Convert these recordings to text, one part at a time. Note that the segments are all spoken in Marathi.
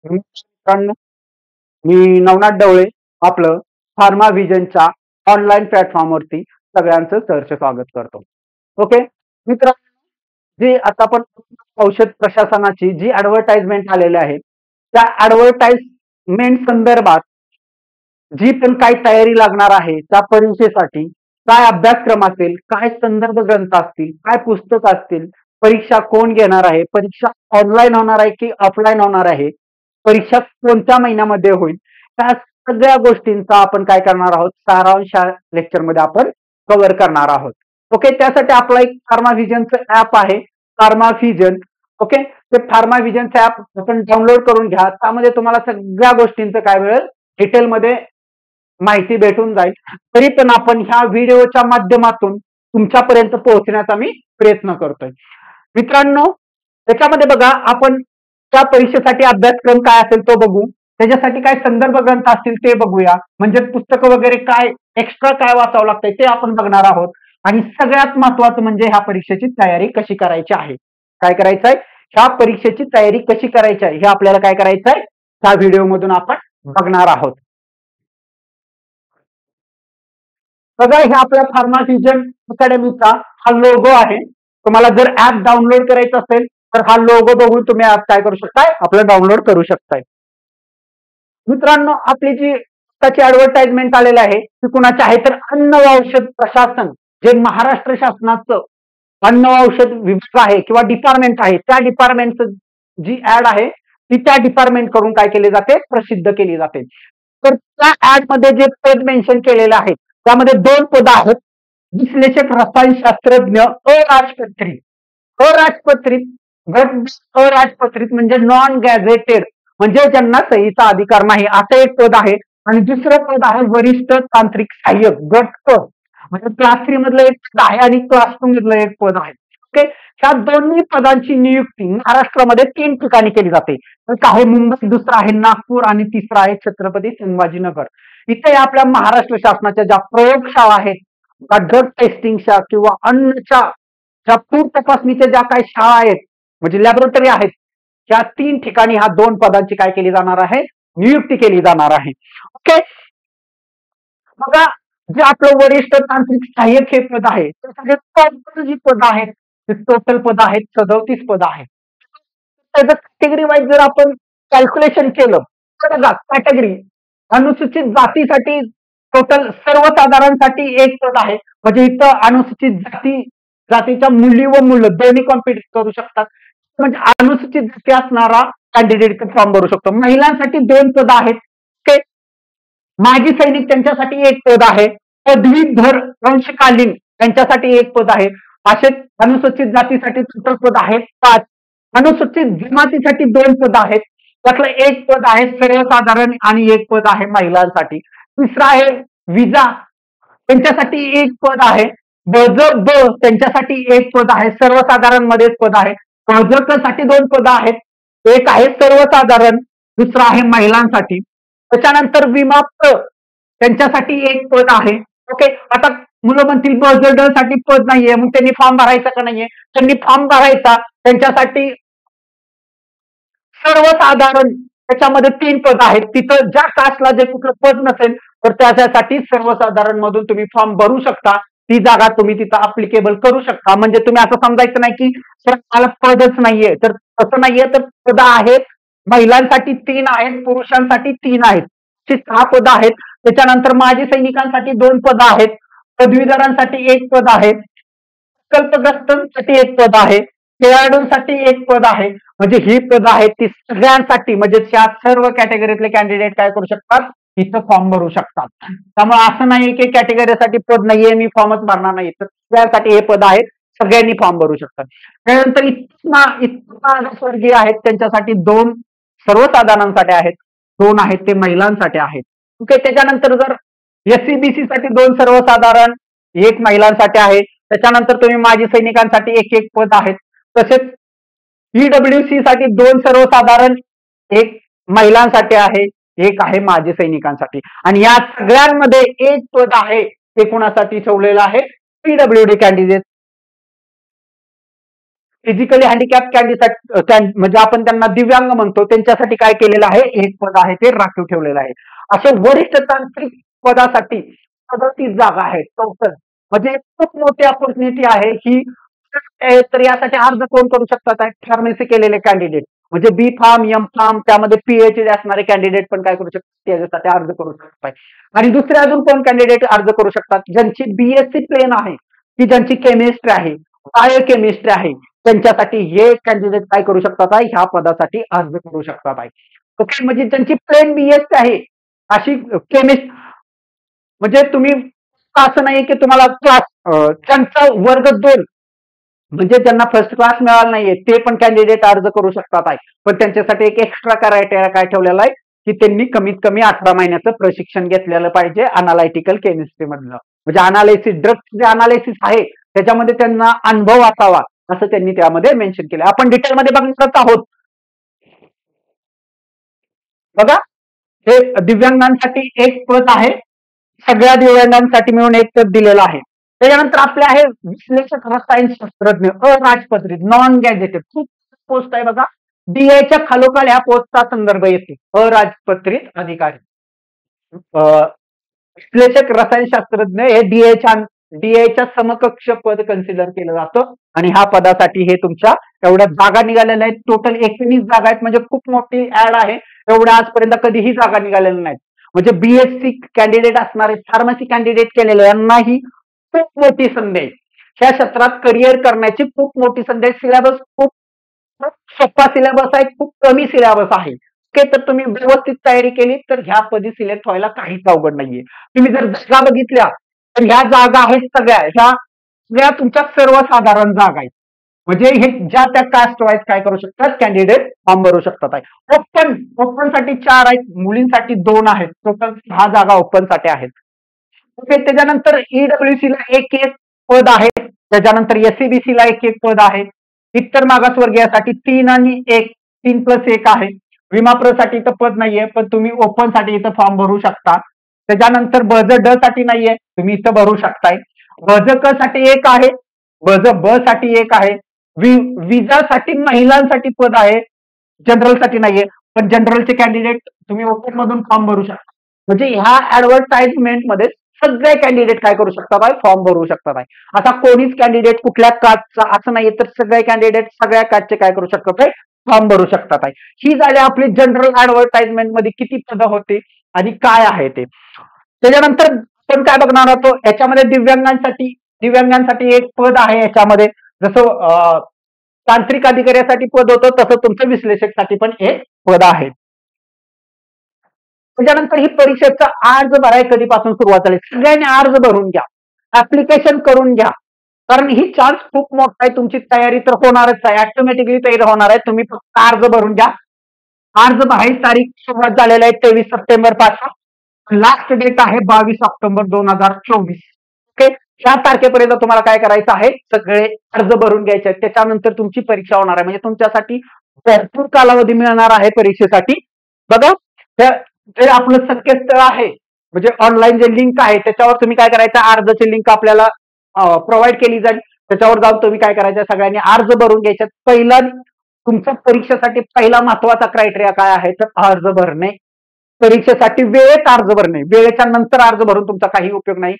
मित्रांनो, मी नवनाथ ढवळे आपलं फार्मा व्हिजनच्या ऑनलाईन प्लॅटफॉर्मवरती सगळ्यांचं सहर्ष स्वागत करतो. ओके मित्रांनो, जी आता आपण औषध प्रशासनाची जी ऍडव्हर्टाइजमेंट आलेली आहे त्या ऍडव्हर्टाइजमेंट संदर्भात जी पण काही तयारी लागणार आहे त्या परीक्षेसाठी काय अभ्यासक्रम असेल, काय संदर्भ ग्रंथ असतील, काय पुस्तक असतील, परीक्षा कोण घेणार आहे, परीक्षा ऑनलाईन होणार आहे की ऑफलाईन होणार आहे, परीक्षा कोणत्या महिन्यामध्ये होईल, त्या सगळ्या गोष्टींचा आपण काय करणार आहोत सारांश लेक्चर मध्ये आपण कव्हर करणार आहोत. ओके, त्यासाठी आपला एक फार्मा व्हिजनचं ऍप आहे, फार्मा व्हिजन. ओके, ते फार्मा व्हिजनचं ऍप आपण डाउनलोड करून घ्या. त्यामध्ये तुम्हाला सगळ्या गोष्टींचं काय मिळेल, डिटेलमध्ये माहिती भेटून जाईल. तरी पण आपण ह्या व्हिडिओच्या माध्यमातून तुमच्यापर्यंत पोहोचण्याचा मी प्रयत्न करतोय. मित्रांनो, त्याच्यामध्ये बघा आपण त्या परीक्षेसाठी अभ्यासक्रम काय असेल तो बघू, त्याच्यासाठी काय संदर्भ ग्रंथ असतील ते बघूया, म्हणजे पुस्तकं वगैरे काय एक्स्ट्रा काय वाचावं लागतंय ते आपण बघणार आहोत. आणि सगळ्यात महत्वाचं म्हणजे ह्या परीक्षेची तयारी कशी करायची आहे, काय करायचं आहे, ह्या परीक्षेची तयारी कशी करायची आहे हे आपल्याला काय करायचं आहे ह्या व्हिडिओ मधून आपण बघणार आहोत. बघा, हे आपल्या फार्मा व्हिजन अकॅडमीचा हा लोगो आहे. तुम्हाला जर ऍप डाउनलोड करायचं असेल तर हा लोगो बघून तुम्ही ऍप काय करू शकताय, आपलं डाउनलोड करू शकताय. मित्रांनो, आपली जी त्याची ऍडव्हर्टाइजमेंट आलेली आहे ती कुणाची आहे तर अन्न व औषध प्रशासन, जे महाराष्ट्र शासनाचं अन्न व औषध विभाग आहे किंवा डिपार्टमेंट आहे त्या डिपार्टमेंटचं जी ऍड आहे ती त्या डिपार्टमेंट कडून काय केली जाते, प्रसिद्ध केली जाते. तर त्या ऍड मध्ये जे पद मेन्शन केलेले आहेत त्यामध्ये 2 पद आहेत, विश्लेषक रसायनशास्त्रज्ञ अराजपत्रित. अराजपत्रित अराजपत्रित म्हणजे नॉन गॅझेटेड, म्हणजे ज्यांना सहीचा अधिकार नाही असं एक पद आहे. आणि दुसरं पद आहे वरिष्ठ तांत्रिक सहाय्यक, गट क, म्हणजे क्लास 3 मधलं एक पद आहे आणि क्लास 2 मधलं एक पद आहे. ओके, ह्या दोन्ही पदांची नियुक्ती महाराष्ट्रामध्ये 3 ठिकाणी केली जाते. एक आहे मुंबई, दुसरा आहे नागपूर आणि तिसरा आहे छत्रपती संभाजीनगर. इथे आपल्या महाराष्ट्र शासनाच्या ज्या प्रयोगशाळा आहेत, ड्रग टेस्टिंगच्या किंवा अन्नच्या ज्या फूड तपासणीच्या ज्या काही शाळा आहेत म्हणजे लॅबोरेटरी आहेत, त्या 3 ठिकाणी ह्या 2 पदांची काय केली जाणार आहे, नियुक्ती केली जाणार आहे. ओके, बघा, जे आपलं वरिष्ठ तांत्रिक सहाय्यक हे पद आहे त्यासाठी टोटल जी पद आहेत ते टोटल पद आहेत 37 पद आहेत. त्याचं कॅटेगरी वाईज जर आपण कॅल्क्युलेशन केलं तर बघा, कॅटेगरी अनुसूचित जातीसाठी टोटल सर्वसाधारणसाठी एक पद आहे, म्हणजे इथं अनुसूचित जातीच्या मुली व मुलं दोन्ही कॉम्पिट करू शकतात, म्हणजे अनुसूचित जाती असणारा कॅन्डिडेट फॉर्म भरू शकतो. महिलांसाठी 2 पद आहेत. माजी सैनिक त्यांच्यासाठी 1 पद आहे. पदवीधर अंशकालीन त्यांच्यासाठी 1 पद आहे. असे अनुसूचित जातीसाठी टोटल पद आहेत 5. अनुसूचित जमातीसाठी 2 पद आहेत, त्यातलं 1 पद आहे सर्वसाधारण आणि 1 पद आहे महिलांसाठी. तिसरा आहे विजा, त्यांच्यासाठी 1 पद आहे. बजब त्यांच्यासाठी 1 पद आहे, सर्वसाधारण मध्येच पद आहे. बजक साठी 2 पद आहेत, एक आहे सर्वसाधारण, दुसरा आहे महिलांसाठी. त्याच्यानंतर विमाप्त त्यांच्यासाठी 1 पद आहे. ओके, आता मुलं म्हणतील बजड साठी पद नाहीये, मग त्यांनी फॉर्म भरायचा का नाहीये, त्यांनी फॉर्म भरायचा. त्यांच्यासाठी सर्वसाधारण त्याच्यामध्ये 3 पद आहेत. तिथं ज्या कास्टला जे कुठलं पद नसेल तर त्याच्यासाठी सर्वसाधारण मधून तुम्ही फॉर्म भरू शकता, ती जागा तुम्ही तिथं अप्लिकेबल करू शकता. म्हणजे तुम्ही असं समजायचं नाही की सर मला पदच नाहीये, तर तसं नाहीये, तर पद आहेत. महिलांसाठी 3 आहेत, पुरुषांसाठी 3 आहेत, 6 पद आहेत. त्याच्यानंतर माजी सैनिकांसाठी 2 पद आहेत, पदवीधरांसाठी 1 पद आहे, कल्पग्रस्तांसाठी 1 पद आहे, खेळाडूंसाठी 1 पद आहे. म्हणजे ही पद आहेत ती सगळ्यांसाठी, म्हणजे त्या सर्व कॅटेगरीतले कॅन्डिडेट काय करू शकतात, इथं फॉर्म भरू शकतात. त्यामुळे असं नाही की कॅटेगरीसाठी पद नाहीये मी फॉर्मच भरणार नाही, तर त्यासाठी हे पद आहेत, सगळ्यांनी फॉर्म भरू शकतात. त्यानंतर मागासवर्गीय आहेत त्यांच्यासाठी 2 सर्वसाधारणसाठी आहेत, 2 आहेत ते महिलांसाठी आहेत. ओके, त्याच्यानंतर जर एससीबीसी साठी 2 सर्वसाधारण, 1 महिलांसाठी आहे. त्याच्यानंतर तुम्ही माजी सैनिकांसाठी 1 पद आहेत. तसेच ईडब्ल्यूसी साठी 2 सर्वसाधारण, 1 महिलांसाठी आहे, 1 आहे माजी सैनिकांसाठी. आणि या सगळ्यांमध्ये 1 पद आहे ते कोणासाठी ठेवलेलं आहे, PWD candidate physically handicap candidate म्हणजे आपण त्यांना दिव्यांग म्हणतो, त्यांच्यासाठी काय केलेलं आहे, एक पद आहे ते राखीव ठेवलेलं आहे. असे वरिष्ठ तांत्रिक पदासाठी 37 जागा आहेत टोटल, म्हणजे खूप मोठी ऑपॉर्च्युनिटी आहे ही. तर यासाठी अर्ज कोण करू शकतात, फार्मसी केलेले कॅन्डिडेट, म्हणजे बी फार्म, एम फार्म, त्यामध्ये पीएचडी असणारे कॅन्डिडेट पण काय करू शकतात, त्याच्यासाठी अर्ज करू शकतात. आणि दुसरे अजून कोण कॅन्डिडेट अर्ज करू शकतात, ज्यांची बीएससी प्लेन आहे, की ज्यांची केमिस्ट्री आहे, बायोकेमिस्ट्री आहे, त्यांच्यासाठी हे कॅन्डिडेट काय करू शकतात, ह्या पदासाठी अर्ज करू शकतात आहे. ओके, म्हणजे ज्यांची प्लेन बीएससी आहे अशी केमिस्ट, म्हणजे तुम्ही असं नाही की तुम्हाला क्लास त्यांचा वर्ग 2 म्हणजे ज्यांना फर्स्ट क्लास मिळाला नाहीये ते पण कॅन्डिडेट अर्ज करू शकतात आहे. पण त्यांच्यासाठी एक एक्स्ट्रा क्रायटेरिया काय ठेवलेला आहे, की त्यांनी कमीत कमी 18 महिन्याचं प्रशिक्षण घेतलेलं पाहिजे अनालिटिकल केमिस्ट्री मधलं, म्हणजे अनालिसिस, ड्रग जे अनालिसिस आहे त्याच्यामध्ये त्यांना अनुभव असावा असं त्यांनी त्यामध्ये मेन्शन केलं. आपण डिटेलमध्ये बघत आहोत. बघा, हे दिव्यांगांसाठी एक पद आहे, सगळ्या दिव्यांगांसाठी मिळून एक पद दिलेलं आहे. त्याच्यानंतर आपले आहे विश्लेषक रसायन शास्त्रज्ञ, अराजपत्रित, नॉन गॅजेटेड, खूप पोस्ट आहे बघा. डीएच्या खालोखाल ह्या पोस्टचा संदर्भ येतो, अराजपत्रित अधिकारी. विश्लेषक रसायनशास्त्रज्ञ हे डीएच्या समकक्ष पद कन्सिडर केलं जातं. आणि ह्या पदासाठी हे तुमच्या एवढ्या जागा निघालेल्या आहेत, टोटल 19 जागा आहेत, म्हणजे खूप मोठी ऍड आहे. एवढ्या आजपर्यंत कधीही जागा निघालेल्या नाहीत. म्हणजे बीएससी कॅन्डिडेट असणारे, फार्मसी कॅन्डिडेट केलेले यांनाही खूप मोठी संधी आहे. ह्या क्षेत्रात करिअर करण्याची खूप मोठी संधी आहे. सिलेबस खूप सोपा सिलेबस आहे, खूप कमी सिलेबस आहे. ओके, तर तुम्ही व्यवस्थित तयारी केली तर ह्या पदी सिलेक्ट व्हायला काहीच अवघड नाहीये. तुम्ही जर जागा बघितल्या तर ह्या जागा आहेत ह्या तुमच्या सर्वसाधारण जागा आहेत. म्हणजे हे ज्या त्या कास्ट वाईज काय करू शकतात, कॅन्डिडेट फॉर्म भरू शकतात आहे. ओपन साठी 4 आहेत, मुलींसाठी 2 आहेत, टोटल 6 जागा ओपन साठी आहेत. ओके, त्याच्यानंतर ईडब्ल्यूसी ला एक पद आहे, त्याच्यानंतर एससीबीसी ला एक पद आहे, इतर मागासवर्गीयासाठी 3 आणि 1, 3+1 आहे. विमाप्र साठी इथं पद नाहीये, पण तुम्ही ओपन साठी इथं फॉर्म भरू शकता. त्याच्यानंतर बज ड साठी नाहीये, तुम्ही इथं भरू शकताय. बज क साठी 1 आहे, बज ब साठी 1 आहे. विजा साठी महिलांसाठी पद आहे, जनरल साठी नाहीये, पण जनरलचे कॅन्डिडेट तुम्ही ओपन मधून फॉर्म भरू शकता. म्हणजे ह्या ऍडव्हर्टाइजमेंट मध्ये सगळे कॅन्डिडेट काय करू शकतात, फॉर्म भरू शकतात आहे. असा कोणीच कॅन्डिडेट कुठल्या कास्टचा असं नाहीये, तर सगळे कॅन्डिडेट सगळ्या कास्टचे काय करू शकतात, फॉर्म भरू शकतात आहे. ही झाली आपली जनरल ऍडव्हर्टाइजमेंट मध्ये किती पदं होते आणि काय आहे ते. त्याच्यानंतर आपण काय बघणार होतो, याच्यामध्ये दिव्यांगांसाठी एक पद आहे. याच्यामध्ये जसं तांत्रिक अधिकाऱ्यासाठी पद होतं तसं तुमचं विश्लेषकसाठी पण एक पद आहे. त्याच्यानंतर ही परीक्षेचा अर्ज भराय कधीपासून सुरुवात झाली, सगळ्यांनी अर्ज भरून घ्या, ऍप्लिकेशन करून घ्या, कारण ही चान्स खूप मोठा आहे. तुमची तयारी तर होणारच आहे, ऑटोमॅटिकली तयारी होणार आहे. तुम्ही फक्त अर्ज भरून घ्या. अर्ज भरायची तारीख सुरुवात झालेली आहे 23 सप्टेंबर पासून, लास्ट डेट आहे 22 ऑक्टोबर 2024. ओके, त्या तारखेपर्यंत तुम्हाला काय करायचं आहे, सगळे अर्ज भरून घ्यायचे आहेत. त्याच्यानंतर तुमची परीक्षा होणार आहे, म्हणजे तुमच्यासाठी भरपूर कालावधी मिळणार आहे परीक्षेसाठी. बघा, जे आपलं संकेतस्थळ आहे, म्हणजे ऑनलाईन जे लिंक आहे त्याच्यावर तुम्ही काय करायचं, अर्जाची लिंक आपल्याला प्रोव्हाइड केली जाईल. त्याच्यावर जाऊन तुम्ही काय करायचं, सगळ्यांनी अर्ज भरून घ्यायचे. पहिला तुमच्या परीक्षेसाठी पहिला महत्वाचा क्रायटेरिया काय आहे, तर अर्ज भरणे. परीक्षेसाठी वेळेत अर्ज भरणे, वेळेच्या नंतर अर्ज भरून तुमचा काही उपयोग नाही,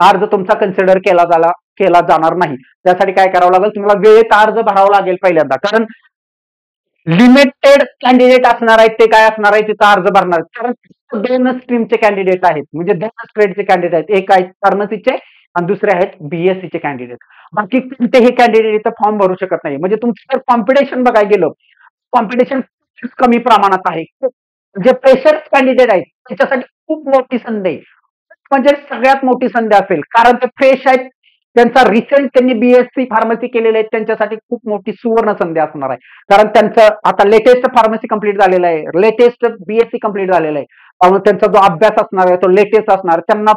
अर्ज तुमचा कन्सिडर केला जाणार नाही. त्यासाठी काय करावं लागेल, तुम्हाला वेळेत अर्ज भरावा लागेल पहिल्यांदा, कारण लिमिटेड कॅन्डिडेट असणार आहेत. ते काय असणार आहे, तिथं अर्ज भरणार, कारण 2 स्ट्रीमचे कॅन्डिडेट आहेत, म्हणजे 2 स्ट्रेटचे कॅन्डिडेट आहेत. एक आहेत फार्मसीचे आणि दुसरे आहेत बीएससीचे कॅन्डिडेट. बाकी कोणतेही कॅन्डिडेट इथं फॉर्म भरू शकत नाही. म्हणजे तुमचं कॉम्पिटिशन बघायला गेलं, कॉम्पिटिशन कमी प्रमाणात आहे. जे फ्रेशर्स कॅन्डिडेट आहेत त्याच्यासाठी खूप मोठी संधी आहे, म्हणजे सगळ्यात मोठी संधी असेल, कारण ते फ्रेश आहेत, त्यांचा रिसेंट त्यांनी बीएससी फार्मसी केलेले आहेत, त्यांच्यासाठी खूप मोठी सुवर्ण संधी असणार आहे. कारण त्यांचं आता लेटेस्ट फार्मसी कंप्लीट झालेला आहे, लेटेस्ट बीएससी कंप्लीट झालेला आहे, त्यामुळे त्यांचा जो अभ्यास असणार आहे तो लेटेस्ट असणार. त्यांना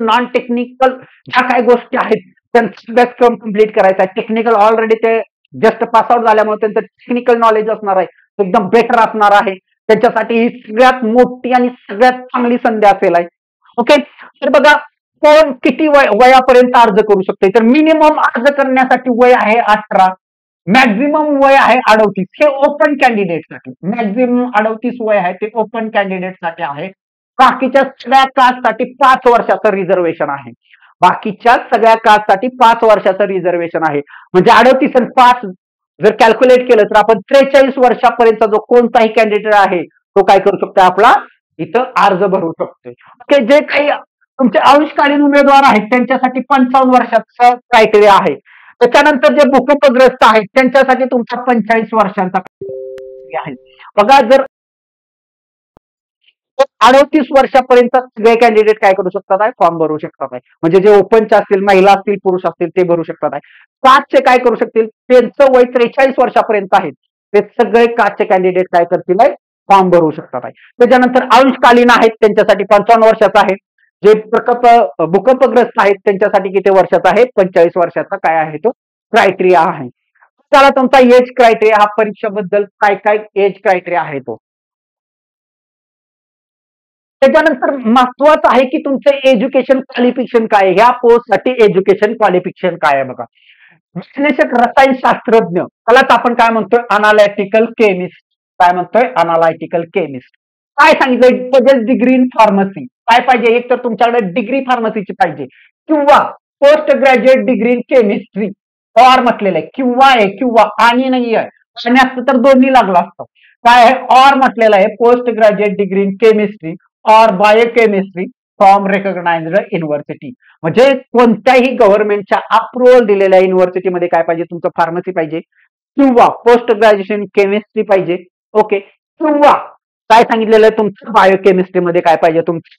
नॉन टेक्निकल ज्या काही गोष्टी आहेत त्यांचा अभ्यासक्रम कंप्लीट करायचा आहे. टेक्निकल ऑलरेडी ते जस्ट पास आउट झाल्यामुळे त्यांचं टेक्निकल नॉलेज असणार आहे, एकदम बेटर असणार आहे. त्यांच्यासाठी ही सगळ्यात मोठी आणि सगळ्यात चांगली संधी असेल आहे. ओके, तर बघा, कोण किती वयापर्यंत अर्ज करू शकते, तर मिनिमम अर्ज करण्यासाठी वय आहे 18, मॅक्झिमम वय आहे 38, हे ओपन कॅन्डिडेटसाठी मॅक्झिमम 38 वय आहे ते ओपन कॅन्डिडेटसाठी आहे. बाकीच्या सगळ्या कास्टसाठी 5 वर्षाचं रिझर्वेशन आहे. बाकीच्या सगळ्या कास्टसाठी 5 वर्षाचं रिझर्वेशन आहे. म्हणजे 38 आणि 5 जर कॅल्क्युलेट केलं तर आपण 43 वर्षापर्यंत जो कोणताही कॅन्डिडेट आहे तो काय करू शकतो, आपला इथं अर्ज भरू शकतो. ओके, जे काही तुमचे अंशकालीन उमेदवार आहेत त्यांच्यासाठी 55 वर्षाचा क्रायटेरिया आहे. त्याच्यानंतर जे भूकंपग्रस्त आहेत त्यांच्यासाठी तुमचा 45 वर्षांचा आहे. बघा, जर 38 वर्षापर्यंत सगळे कॅन्डिडेट काय करू शकतात आहे, फॉर्म भरू शकतात आहे. म्हणजे जे ओपनचे असतील, महिला असतील, पुरुष असतील ते भरू शकतात आहे. कास्टचे काय करू शकतील, त्यांचं वय 43 वर्षापर्यंत आहे ते सगळे कास्टचे कॅन्डिडेट काय करतील आहे, फॉर्म भरू शकतात आहे. त्याच्यानंतर अंशकालीन आहेत त्यांच्यासाठी 55 वर्षाचा आहे. जे भूकंपग्रस्त आहेत त्यांच्यासाठी किती वर्षाचा आहे, 45 वर्षाचा काय आहे तो क्रायटेरिया आहे. त्याला तुमचा एज क्रायटेरिया, हा परीक्षेबद्दल काय काय एज क्रायटेरिया आहे तो. त्याच्यानंतर महत्वाचं आहे की तुमचं एज्युकेशन क्वालिफिकेशन काय आहे. ह्या पोस्टसाठी एज्युकेशन क्वालिफिकेशन काय आहे बघा. विश्लेषक रसायनशास्त्रज्ञ, त्यालाच आपण काय म्हणतोय, अनालिटिकल केमिस्ट. काय म्हणतोय, अनालिटिकल केमिस्ट. काय सांगितलं, डिग्री इन फार्मसी काय पाहिजे, एक तर तुमच्याकडे डिग्री फार्मसीची पाहिजे किंवा post graduate degree in chemistry or म्हटलेलं आहे. किंवा आहे किंवा आणि नाही आहे, आणि असतं तर दोन्ही लागलं असतं. काय आहे, ऑर म्हटलेलं आहे, post graduate degree in chemistry or biochemistry from recognised university. म्हणजे कोणत्याही गव्हर्नमेंटच्या अप्रुव्हल दिलेल्या युनिव्हर्सिटीमध्ये काय पाहिजे, तुमचं फार्मसी पाहिजे किंवा पोस्ट ग्रॅज्युएशन केमिस्ट्री पाहिजे. ओके, किंवा काय सांगितलेलं आहे, तुमचं बायोकेमिस्ट्रीमध्ये काय पाहिजे, तुमचं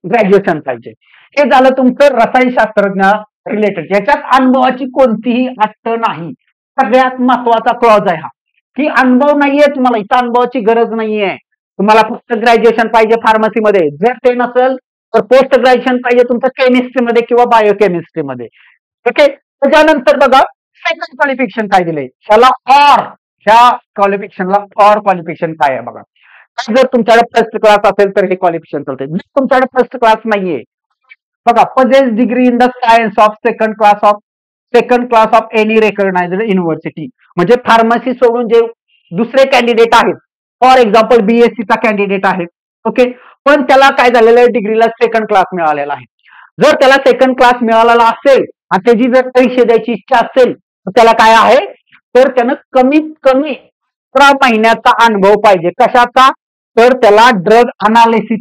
ग्रॅज्युएशन पाहिजे. हे झालं तुमचं रसायनशास्त्रज्ञ रिलेटेड. याच्यात अनुभवाची कोणतीही अट नाही. सगळ्यात महत्वाचा क्लॉज आहे हा, की अनुभव नाहीये तुम्हाला, इथं अनुभवाची गरज नाहीये. तुम्हाला फक्त ग्रॅज्युएशन पाहिजे फार्मसीमध्ये. जर ते नसेल तर पोस्ट ग्रॅज्युएशन पाहिजे तुमचं केमिस्ट्रीमध्ये किंवा बायोकेमिस्ट्रीमध्ये. ओके, त्याच्यानंतर बघा सेकंड क्वालिफिकेशन काय दिलंय, ह्याला ऑर, ह्या क्वालिफिकेशनला ऑर क्वालिफिकेशन काय आहे बघा. जर तुमच्याकडे फर्स्ट क्लास असेल तर हे क्वालिफिकेशन चालते. जर तुमच्याकडे फर्स्ट क्लास नाहीये, बघा, possess degree in the science of second class of any recognised university. म्हणजे फार्मसी सोडून जे दुसरे कॅन्डिडेट आहेत, फॉर एक्झाम्पल बीएससीचा कॅन्डिडेट आहे, ओके, पण त्याला काय झालेलं आहे, डिग्रीला सेकंड क्लास मिळालेला आहे. जर त्याला सेकंड क्लास मिळालेला असेल आणि त्याची जर परीक्षा द्यायची इच्छा असेल तर त्याला काय आहे, तर त्यानं कमीत कमी 15 महिन्याचा अनुभव पाहिजे. कशाचा, तर त्याला ड्रग अनालिसिस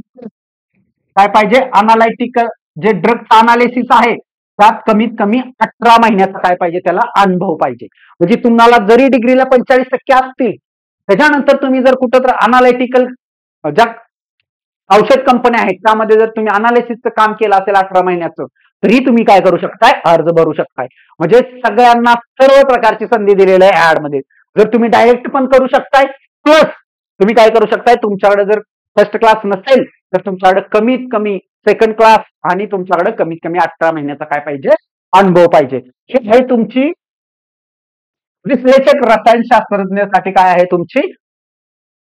काय पाहिजे, अनालिटिकल जे ड्रग अनालिसिस आहे त्यात कमीत कमी 18 महिन्याचा काय पाहिजे, त्याला अनुभव पाहिजे. म्हणजे तुम्हाला जरी डिग्रीला 45% असतील, त्याच्यानंतर तुम्ही जर कुठं तर अनालिटिकल ज्या औषध कंपन्या आहेत त्यामध्ये जर तुम्ही अनालिसिसचं काम केलं असेल 18 महिन्याचं, तरी तुम्ही काय करू शकताय, अर्ज भरू शकताय. म्हणजे सगळ्यांना सर्व प्रकारची संधी दिलेली आहे ऍड मध्ये. जर तुम्ही डायरेक्ट पण करू शकताय, प्लस तुम्ही काय करू शकताय, तुमच्याकडे जर फर्स्ट क्लास नसेल तर तुमच्याकडे कमीत कमी सेकंड क्लास आणि तुमच्याकडे कमीत कमी 18 महिन्याचा काय पाहिजे, अनुभव पाहिजे. हे आहे तुमची विश्लेषक रसायनशास्त्रज्ञासाठी काय आहे, तुमची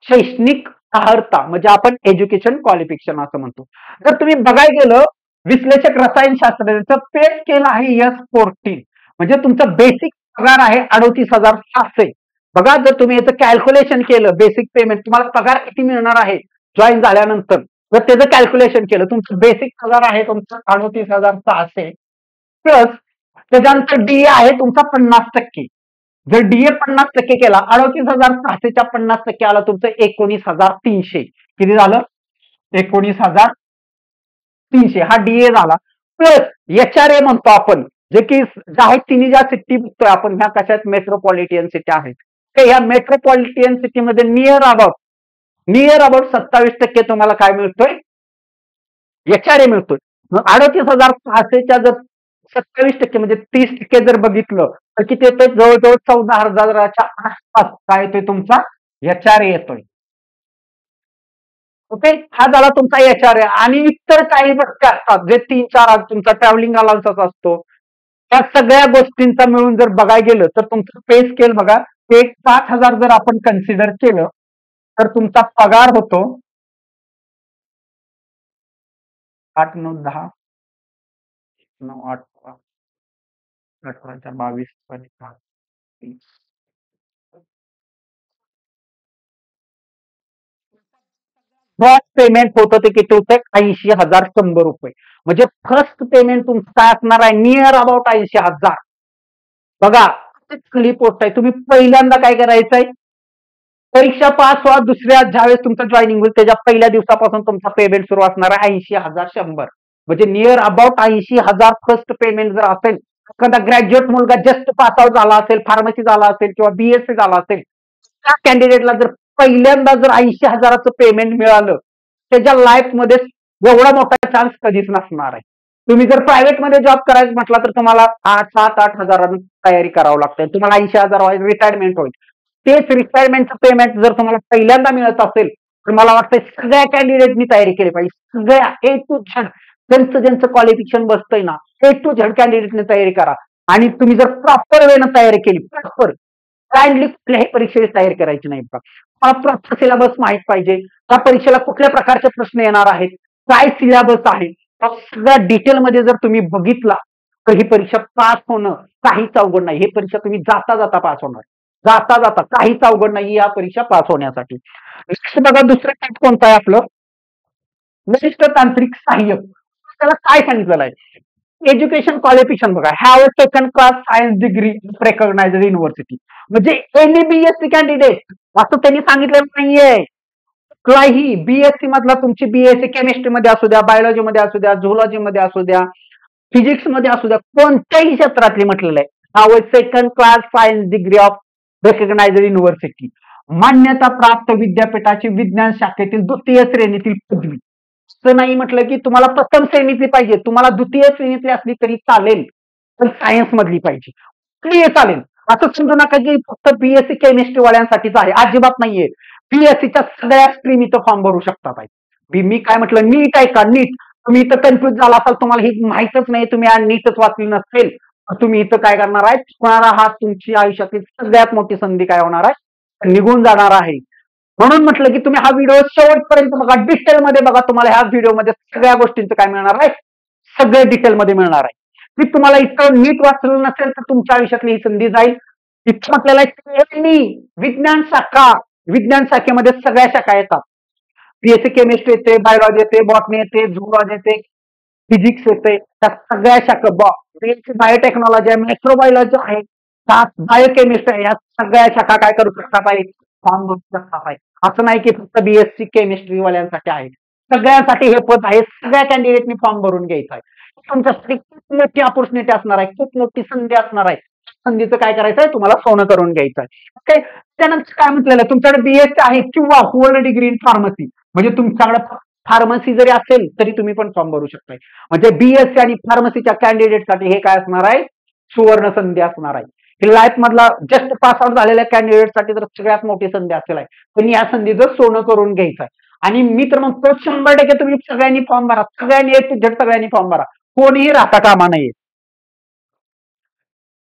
शैक्षणिक अर्हता, म्हणजे आपण एज्युकेशन क्वालिफिकेशन असं म्हणतो. जर तुम्ही बघायला गेलं, विश्लेषक रसायनशास्त्रज्ञाचं पे स्केल आहे S14. म्हणजे तुमचं बेसिक पगार आहे 38,700. बघा, जर तुम्ही याचं कॅल्क्युलेशन केलं, बेसिक पेमेंट तुम्हाला पगार किती मिळणार आहे जॉईन झाल्यानंतर, जर त्याचं कॅल्क्युलेशन केलं, तुमचं बेसिक पगार आहे तुमचं 38,600 प्लस त्याच्यानंतर डीए आहे तुमचा 50%. जर डीए 50% केला, 38,600च्या 50% आला तुमचं 19,300. किती झालं, 19,300 हा डीए झाला. प्लस एचआरए म्हणतो आपण, जे की आहेत तिन्ही ज्या सिटी बघतोय आपण, ह्या कशात मेट्रोपॉलिटियन सिटी आहेत. तर ह्या मेट्रोपॉलिटियन सिटीमध्ये नियर अबाउट 27% तुम्हाला काय मिळतोय, एचआरए मिळतोय. मग 38,600च्या जर 27% म्हणजे 30% जर बघितलं तर किती येतोय, जवळजवळ 14,000च्या आसपास काय येतोय तुमचा एचआरए येतोय. ओके, हा झाला तुमचा एचआरए. आणि इतर काही गोष्टी असतात जे 3-4 तुमचा ट्रॅव्हलिंग अलाउन्स असतो, त्या सगळ्या गोष्टींचा मिळून जर बघायला गेलं तर तुमचं पे स्केल बघा, ते 5,000 जर आपण कन्सिडर केलं तर तुमचा पगार होतो 8, 9, 10, 9, 8, 18, 22, फर्स्ट पेमेंट होतं ते किती होतंय 80,100 रुपये. म्हणजे फर्स्ट पेमेंट तुमचं काय असणार आहे नियर अबाउट 80,000. बघा खरी पोस्ट आहे. तुम्ही पहिल्यांदा काय करायचंय परीक्षा पास व्हा दुसऱ्या ज्यावेळेस तुमचं जॉईनिंग होईल त्याच्या पहिल्या दिवसापासून तुमचा पेमेंट सुरू असणार आहे 80,100. म्हणजे नियर अबाउट 80,000 फर्स्ट पेमेंट जर असेल एखादा ग्रॅज्युएट मुलगा जस्ट पास आउट झाला असेल फार्मसी झाला असेल किंवा बीएससी झाला असेल त्या कॅन्डिडेटला जर पहिल्यांदा जर 80,000चं पेमेंट मिळालं त्याच्या लाईफ मध्ये एवढा मोठा चान्स कधीच नसणार आहे. तुम्ही जर प्रायव्हेट मध्ये जॉब करायचं म्हटलं तर तुम्हाला 7-8 हजारांनी तयारी करावं लागते. तुम्हाला 80,000 रिटायरमेंट होईल. तेच रिटायरमेंटचं पेमेंट जर तुम्हाला पहिल्यांदा मिळत असेल तर मला वाटतं सगळ्या कॅन्डिडेटनी तयारी केली पाहिजे. सगळ्या ए टू झेड ज्यांचं ज्यांचं क्वालिफिकेशन बसतंय ना ए टू झेड कॅन्डिडेटने तयारी करा. आणि तुम्ही जर प्रॉपर वेनं तयारी केली प्रॉपर ब्लाइंडली कुठल्याही परीक्षेची तयारी करायची नाही. मला प्रॉपर सिलेबस माहित पाहिजे. त्या परीक्षेला कुठल्या प्रकारचे प्रश्न येणार आहेत काय सिलेबस आहे सगळ्या डिटेलमध्ये जर तुम्ही बघितला तर ही परीक्षा पास होणं काहीच अवघड नाही. ही परीक्षा तुम्ही जाता जाता पास होणार. जाता जाता काहीच अवघड नाही या परीक्षा पास होण्यासाठी. नेक्स्ट बघा दुसरं टाईप कोणतं आहे आपलं वरिष्ठ तांत्रिक सहाय्यक. त्याला काय सांगितलेलं आहे एज्युकेशन क्वालिफिकेशन बघा have a second class science degree recognised university. म्हणजे एनी बीएससी कॅन्डिडेट असं त्यांनी सांगितलेलं नाहीये. कुठलाही बीएससी मधला तुमची बीएससी केमिस्ट्री मध्ये असू द्या बायोलॉजी मध्ये असू द्या झुलॉजी मध्ये असू द्या फिजिक्स मध्ये असू द्या कोणत्याही क्षेत्रातली म्हटलेलं आहे have a second class science degree of recognised university. मान्यता प्राप्त विद्यापीठाची विज्ञान शाखेतील द्वितीय श्रेणीतील पदवी. असं नाही म्हटलं की तुम्हाला प्रथम श्रेणीतली पाहिजे तुम्हाला द्वितीय श्रेणीतली असली तरी चालेल पण सायन्स मधली पाहिजे कुठलीही चालेल. असं समजू नका की फक्त बीएससी केमिस्ट्री वाल्यांसाठीच आहे अजिबात नाहीये. बीएससीच्या सगळ्या स्ट्रीम इथं फॉर्म भरू शकतात. मी काय म्हटलं नीट आहे का नीट तुम्ही इथं कन्फ्युज झाला असाल तुम्हाला ही माहितच नाही तुम्ही नीटच वाचली नसेल तुम्ही इथं काय करणार आहे चुकणार आहात. तुमची आयुष्यातील सगळ्यात मोठी संधी काय होणार आहे निघून जाणार आहे. म्हणून म्हटलं की तुम्ही हा व्हिडिओ शेवटपर्यंत बघा डिटेलमध्ये बघा तुम्हाला ह्या व्हिडिओमध्ये सगळ्या गोष्टींचं काय मिळणार आहे सगळं डिटेलमध्ये मिळणार आहे. मी तुम्हाला इतकं नीट वाचलं नसेल तर तुमच्या आयुष्यातली ही संधी जाईल. इतकं आपल्याला विज्ञान शाखेमध्ये सगळ्या शाखा येतात. बीएससी केमिस्ट्री येते बायोलॉजी येते बॉटनी येते झुलॉजी येते फिजिक्स येते त्या सगळ्या शाखा बीएससी बायोटेक्नॉलॉजी आहे मायक्रोबायोलॉजी आहे बायोकेमिस्ट्री आहे या सगळ्या शाखा काय करू शकतात आहे फॉर्म भरू शकतात आहे. असं नाही की फक्त बीएससी केमिस्ट्री वाल्यांसाठी आहे सगळ्यांसाठी हे पद आहे. सगळ्या कॅन्डिडेटनी फॉर्म भरून घ्यायचं आहे. तुमच्यासाठी खूप मोठी ऑपॉर्च्युनिटी असणार आहे खूप मोठी संधी असणार आहे. संधीचं काय करायचं आहे तुम्हाला सोनं करून घ्यायचं आहे. ओके त्यानंतर काय म्हटलेलं तुमच्याकडे बीएससी आहे किंवा होल्ड डिग्री इन फार्मसी म्हणजे तुमच्याकडे फार्मसी जरी असेल तरी तुम्ही पण फॉर्म भरू शकताय. म्हणजे बीएससी आणि फार्मसीच्या कॅन्डिडेटसाठी हे काय असणार आहे सुवर्ण संधी असणार आहे. ही लाईफ मधला जस्ट पास आउट झालेल्या कॅन्डिडेटसाठी तर सगळ्यात मोठी संधी असेल आहे. पण या संधीचं सोनं करून घ्यायचं आहे. आणि मी तर म्हणतो 100% तुम्ही सगळ्यांनी फॉर्म भरा सगळ्यांनी सगळ्यांनी फॉर्म भरा कोणीही राहता कामा नये.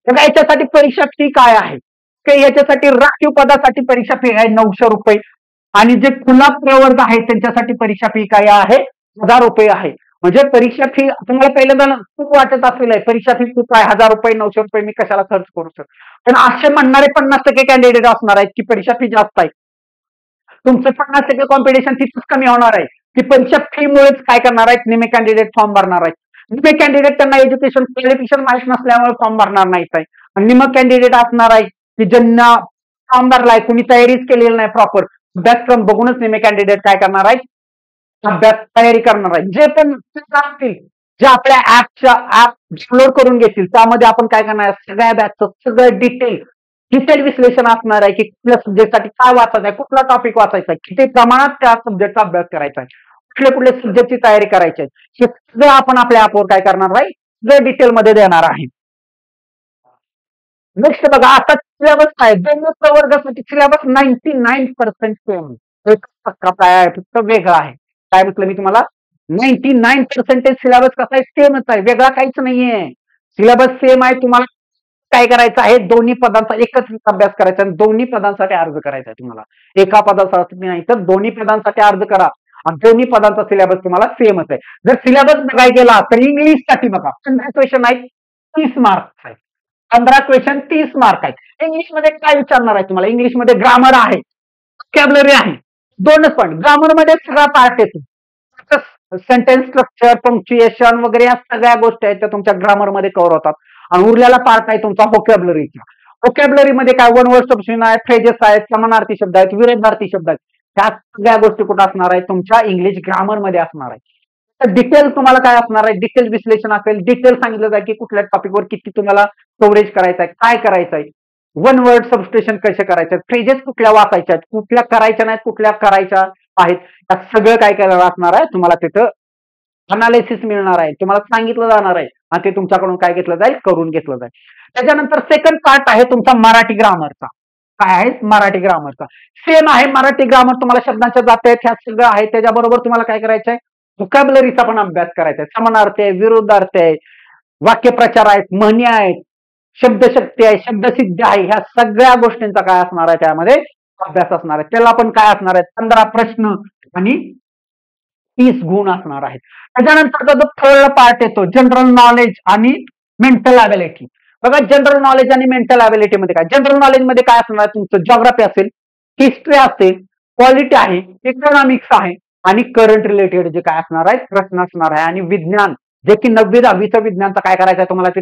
याच्यासाठी परीक्षा फी काय आहे याच्यासाठी राखीव पदासाठी परीक्षा फी आहे 900 रुपये आणि जे खुला प्रवर्ग आहे त्यांच्यासाठी परीक्षा फी काय आहे 1000 रुपये आहे. म्हणजे परीक्षा फी तुम्हाला पहिल्यांदा खूप वाटत असेल आहे परीक्षा फी खूप आहे 1000 रुपये 900 रुपये मी कशाला खर्च करू शकतो. पण असे म्हणणारे 50% कॅन्डिडेट असणार आहेत की परीक्षा फी जास्त आहे. तुमचं 50% कॉम्पिटिशन तिथंच कमी होणार आहे की परीक्षा फी मुळेच काय करणार आहेत निमे कॅन्डिडेट फॉर्म भरणार आहेत. निमे कॅन्डिडेट त्यांना एज्युकेशन क्वालिफिकेशन माहीत नसल्यामुळे फॉर्म भरणार नाहीत आहे. आणि निम कॅन्डिडेट असणार आहे की ज्यांना फॉर्म भरलाय कुणी तयारीच केलेली नाही प्रॉपर अभ्यासक्रम बघूनच निमे कॅन्डिडेट काय करणार आहेत अभ्यास तयारी करणार आहेत. जे पण असतील जे आपल्या ऍप डाउनलोड करून घेतील त्यामध्ये आपण काय करणार आहे सगळ्या बॅचचं सगळं डिटेल विश्लेषण असणार आहे की कुठल्या सब्जेक्टसाठी काय वाचायचं आहे कुठला टॉपिक वाचायचा आहे किती प्रमाणात त्या सब्जेक्टचा अभ्यास करायचा आहे कुठल्या सब्जेक्टची तयारी करायची आहे हे सगळं आपण आपल्या ऍपवर काय करणार आहे सगळं डिटेलमध्ये देणार आहे. नेक्स्ट बघा आता सिलेबस काय दोन्ही प्रवर्गासाठी सिलेबस 99% सेम फक्त वेगळा आहे. काय म्हटलं मी तुम्हाला 99% सिलेबस कसा आहे सेमच आहे वेगळा काहीच नाहीये. सिलेबस सेम आहे. तुम्हाला काय करायचं आहे दोन्ही पदांचा एकच अभ्यास करायचा आणि दोन्ही पदांसाठी अर्ज करायचा आहे. तुम्हाला एका पदासाठी नाही तर दोन्ही पदांसाठी अर्ज करा आणि दोन्ही पदांचा सिलेबस तुम्हाला सेमच आहे. जर सिलेबस बघायला गेला तर इंग्लिश साठी बघा 15 क्वेश्चन आहेत 30 मार्क्स आहेत. 15 क्वेश्चन 30 मार्क आहेत. इंग्लिशमध्ये काय विचारणार आहे तुम्हाला? इंग्लिशमध्ये ग्रामर आहे, व्होकॅब्युलरी आहे, दोनच पॉईंट. ग्रामर मध्ये सगळा पार्ट येतो, सेंटेन्स स्ट्रक्चर, पंक्च्युएशन वगैरे या सगळ्या गोष्टी आहेत त्या तुमच्या ग्रामर मध्ये कव्हर होतात. आणि उरलेला पार्ट आहे तुमचा व्होकॅब्युलरीचा. व्होकॅब्युलरी मध्ये काय वन वर्ड सब्स्टिट्यूशन आहे, फ्रेजेस आहेत, समानार्थी शब्द आहेत, विरुद्धार्थी शब्द आहेत. ह्या सगळ्या गोष्टी कुठे असणार आहेत? तुमच्या इंग्लिश ग्रामर मध्ये असणार आहे. तर डिटेल तुम्हाला काय असणार आहे? डिटेल विश्लेषण असेल, डिटेल सांगितलं जाईल की कुठल्या टॉपिकवर किती तुम्हाला स्टोरेज करायचं आहे, काय करायचं आहे, वन वर्ड सबस्टेशन कसे करायचे, फ्रेजेस कुठल्या वाचायच्या आहेत, कुठल्या करायच्या नाहीत, कुठल्या करायच्या आहेत, या सगळं काय करायला असणार आहे तुम्हाला. तिथं अनालिसिस मिळणार आहे, तुम्हाला सांगितलं जाणार आहे आणि ते तुमच्याकडून काय घेतलं जाईल? करून घेतलं जाईल. त्याच्यानंतर सेकंड पार्ट आहे तुमचा मराठी ग्रामरचा. काय आहे? मराठी ग्रामरचा. सेम आहे मराठी ग्रामर, तुम्हाला शब्दांच्या जाती आहेत, ह्या सगळं आहे. त्याच्याबरोबर तुम्हाला काय करायचं आहे? व्होकॅब्युलरीचा पण अभ्यास करायचा आहे. समानार्थी आहे, विरुद्धार्थी आहे, वाक्यप्रचार आहेत, म्हणी आहेत, शब्दशक्ती आहे, शब्दसिद्धी आहे, ह्या सगळ्या गोष्टींचा काय असणार आहे? त्यामध्ये अभ्यास असणार आहे. त्याला पण काय असणार आहे? 15 प्रश्न आणि 30 गुण असणार आहेत. त्याच्यानंतर जो थर्ड पार्ट येतो जनरल नॉलेज आणि मेंटल अबिलिटी. बघा जनरल नॉलेज आणि मेंटल अबिलिटी मध्ये काय? जनरल नॉलेज मध्ये काय असणार आहे? तुमचं जिओग्राफी असेल, हिस्ट्री असेल, पॉलिटी आहे, इकॉनॉमिक्स आहे आणि करंट रिलेटेड जे काय असणार आहे? प्रश्न असणार आहे. आणि विज्ञान जे की 9वी 10वीचं विज्ञानचा काय करायचं आहे तुम्हाला? ते